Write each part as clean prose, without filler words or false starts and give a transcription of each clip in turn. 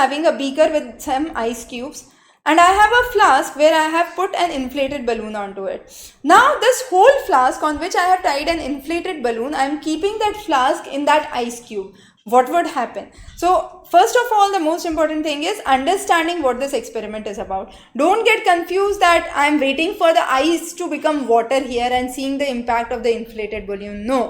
having a beaker with some ice cubes, and I have a flask where I have put an inflated balloon onto it. Now this whole flask on which I have tied an inflated balloon, I am keeping that flask in that ice cube. What would happen? So first of all, the most important thing is understanding what this experiment is about. Don't get confused that I am waiting for the ice to become water here and seeing the impact of the inflated balloon. No,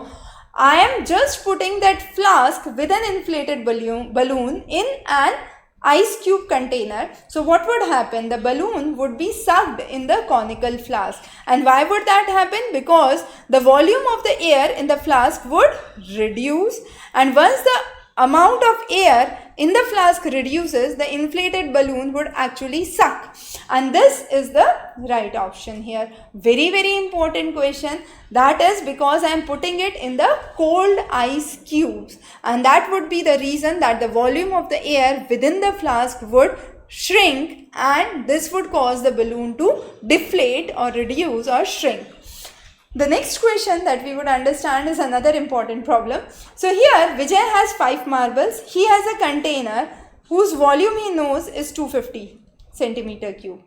I am just putting that flask with an inflated balloon in an ice cube container. So what would happen? The balloon would be sucked in the conical flask. And why would that happen? Because the volume of the air in the flask would reduce, and once the amount of air in the flask reduces, the inflated balloon would actually suck. And this is the right option here. Very, very important question. That is because I am putting it in the cold ice cubes, and that would be the reason that the volume of the air within the flask would shrink, and this would cause the balloon to deflate or reduce or shrink. The next question that we would understand is another important problem. So here Vijay has 5 marbles. He has a container whose volume he knows is 250 centimeter cube.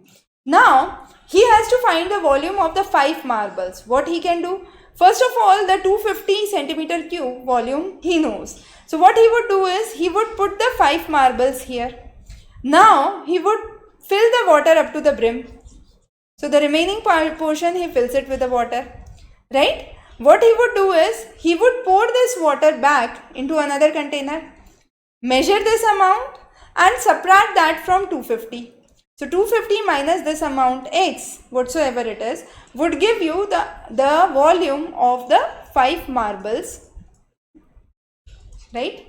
Now he has to find the volume of the 5 marbles. What he can do? First of all, the 250 centimeter cube volume he knows. So what he would do is he would put the 5 marbles here. Now he would fill the water up to the brim. So the remaining portion he fills it with the water. Right? What he would do is he would pour this water back into another container, measure this amount and subtract that from 250. So 250 minus this amount x, whatsoever it is, would give you the volume of the 5 marbles. Right?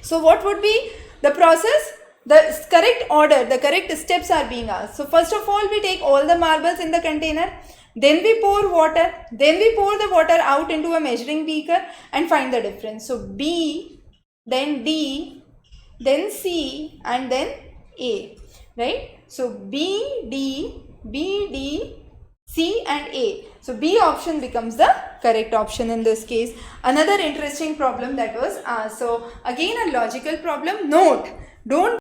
So what would be the process? The correct order, the correct steps are being asked. So first of all, we take all the marbles in the container. Then we pour water, then we pour the water out into a measuring beaker and find the difference. So B, then D, then C and then A, right? So B, D, C and A. So B option becomes the correct option in this case. Another interesting problem that was asked. So again a logical problem. Note, don't